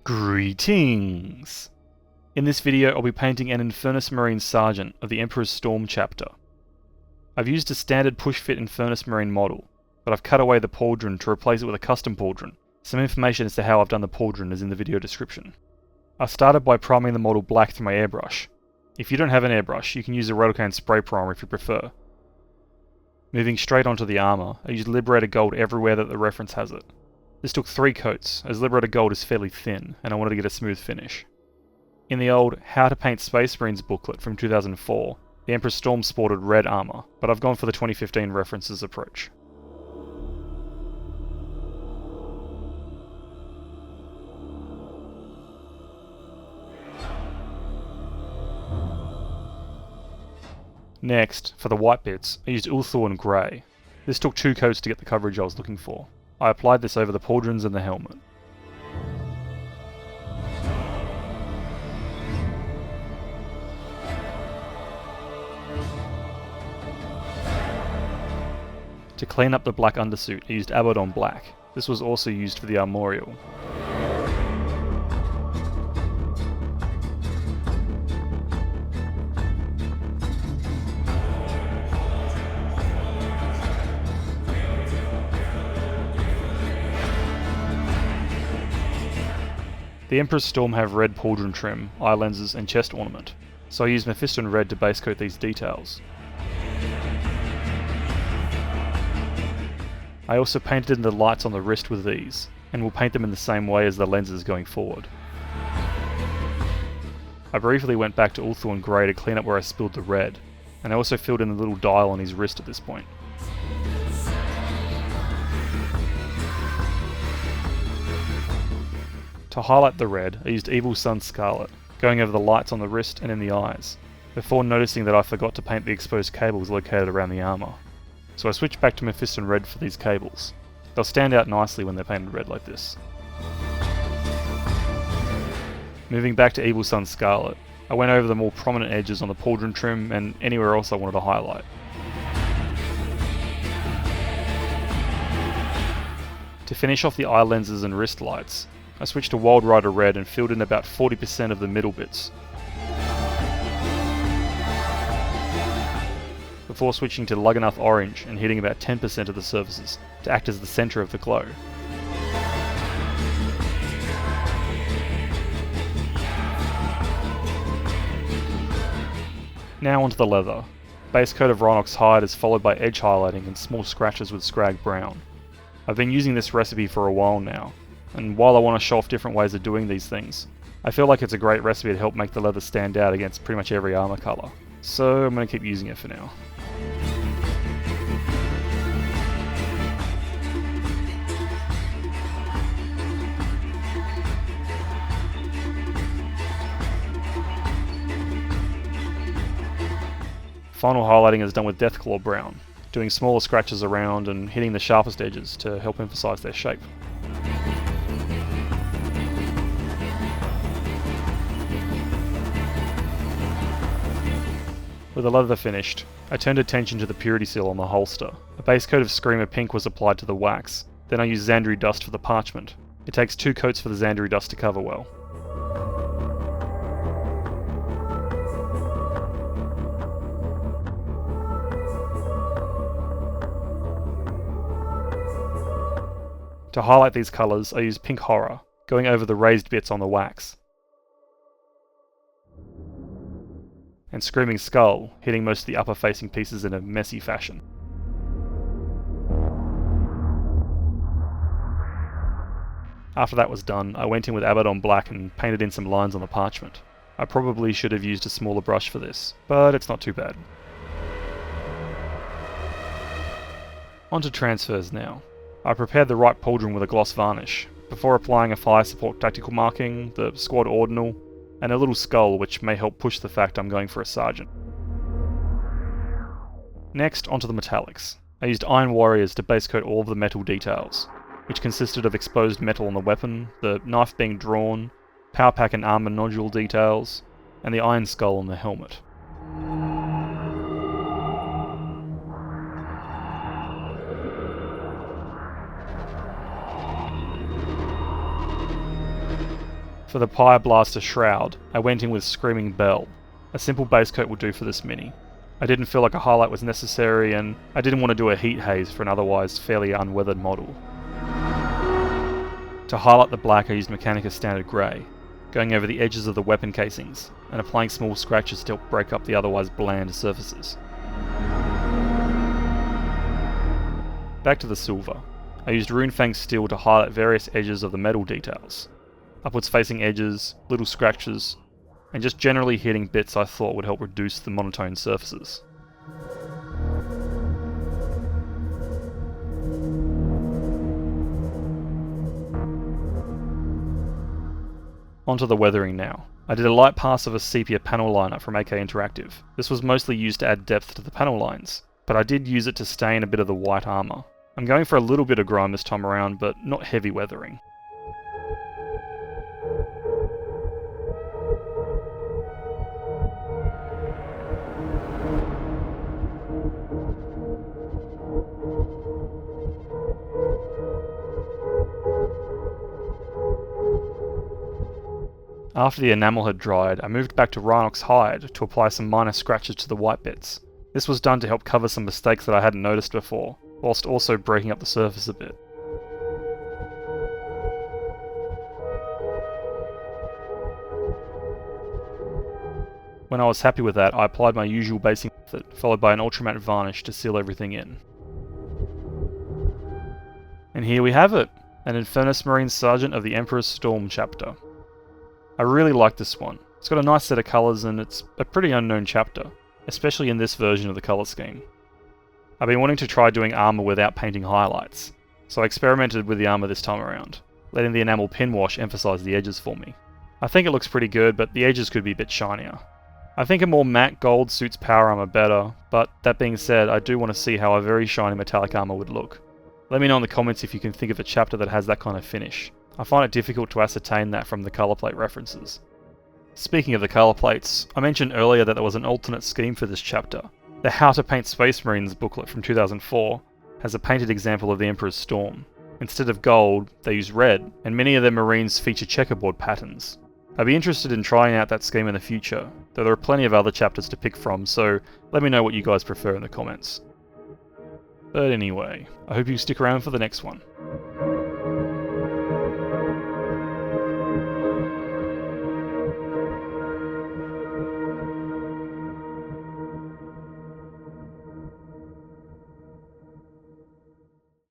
Greetings! In this video I'll be painting an Infernus Marine Sergeant of the Emperor's Storm chapter. I've used a standard push-fit Infernus Marine model, but I've cut away the pauldron to replace it with a custom pauldron. Some information as to how I've done the pauldron is in the video description. I started by priming the model black through my airbrush. If you don't have an airbrush, you can use a Rhinox spray primer if you prefer. Moving straight onto the armour, I used Liberator gold everywhere that the reference has it. This took 3 coats, as Liberator gold is fairly thin, and I wanted to get a smooth finish. In the old How to Paint Space Marines booklet from 2004, the Emperor's Storm sported red armour, but I've gone for the 2015 references approach. Next, for the white bits, I used Ulthorn Grey. This took 2 coats to get the coverage I was looking for. I applied this over the pauldrons and the helmet. To clean up the black undersuit, I used Abaddon black. This was also used for the armorial. The Emperor's Storm have red pauldron trim, eye lenses and chest ornament, so I used Mephiston red to base coat these details. I also painted in the lights on the wrist with these, and will paint them in the same way as the lenses going forward. I briefly went back to Ulthorn Grey to clean up where I spilled the red, and I also filled in the little dial on his wrist at this point. To highlight the red, I used Evil Sun Scarlet, going over the lights on the wrist and in the eyes, before noticing that I forgot to paint the exposed cables located around the armour. So I switched back to Mephiston red for these cables. They'll stand out nicely when they're painted red like this. Moving back to Evil Sun Scarlet, I went over the more prominent edges on the pauldron trim and anywhere else I wanted to highlight. To finish off the eye lenses and wrist lights, I switched to Wild Rider red and filled in about 40% of the middle bits, before switching to Lugganath orange and hitting about 10% of the surfaces to act as the centre of the glow. Now onto the leather. Base coat of Rhinox hide is followed by edge highlighting and small scratches with Skrag brown. I've been using this recipe for a while now, and while I want to show off different ways of doing these things, I feel like it's a great recipe to help make the leather stand out against pretty much every armour colour, so I'm going to keep using it for now. Final highlighting is done with Deathclaw brown, doing smaller scratches around and hitting the sharpest edges to help emphasise their shape. With the leather finished, I turned attention to the purity seal on the holster. A base coat of Screamer Pink was applied to the wax, then I used Zandri dust for the parchment. It takes 2 coats for the Zandri dust to cover well. To highlight these colours, I used Pink Horror, going over the raised bits on the wax, and Screaming Skull, hitting most of the upper facing pieces in a messy fashion. After that was done, I went in with Abaddon black and painted in some lines on the parchment. I probably should have used a smaller brush for this, but it's not too bad. On to transfers now. I prepared the right pauldron with a gloss varnish, before applying a fire support tactical marking, the squad ordinal, and a little skull which may help push the fact I'm going for a sergeant. Next, onto the metallics. I used Iron Warriors to base coat all of the metal details, which consisted of exposed metal on the weapon, the knife being drawn, power pack and armour nodule details, and the iron skull on the helmet. For the Pyre Blaster Shroud, I went in with Screaming Bell. A simple base coat will do for this mini. I didn't feel like a highlight was necessary, and I didn't want to do a heat haze for an otherwise fairly unweathered model. To highlight the black, I used Mechanicus Standard Grey, going over the edges of the weapon casings, and applying small scratches to help break up the otherwise bland surfaces. Back to the silver. I used Runefang steel to highlight various edges of the metal details. Upwards facing edges, little scratches, and just generally hitting bits I thought would help reduce the monotone surfaces. Onto the weathering now. I did a light pass of a Sepia Paneliner from AK Interactive. This was mostly used to add depth to the panel lines, but I did use it to stain a bit of the white armour. I'm going for a little bit of grime this time around, but not heavy weathering. After the enamel had dried, I moved back to Rhinox hide to apply some minor scratches to the white bits. This was done to help cover some mistakes that I hadn't noticed before, whilst also breaking up the surface a bit. When I was happy with that, I applied my usual basing method, followed by an ultramatte varnish to seal everything in. And here we have it! An Infernus Marine Sergeant of the Emperor's Storm chapter. I really like this one. It's got a nice set of colours and it's a pretty unknown chapter, especially in this version of the colour scheme. I've been wanting to try doing armour without painting highlights, so I experimented with the armour this time around, letting the enamel pin wash emphasise the edges for me. I think it looks pretty good, but the edges could be a bit shinier. I think a more matte gold suits power armour better, but that being said, I do want to see how a very shiny metallic armour would look. Let me know in the comments if you can think of a chapter that has that kind of finish. I find it difficult to ascertain that from the colour plate references. Speaking of the colour plates, I mentioned earlier that there was an alternate scheme for this chapter. The How to Paint Space Marines booklet from 2004 has a painted example of the Emperor's Storm. Instead of gold, they use red, and many of their Marines feature checkerboard patterns. I'd be interested in trying out that scheme in the future, though there are plenty of other chapters to pick from, so let me know what you guys prefer in the comments. But anyway, I hope you stick around for the next one.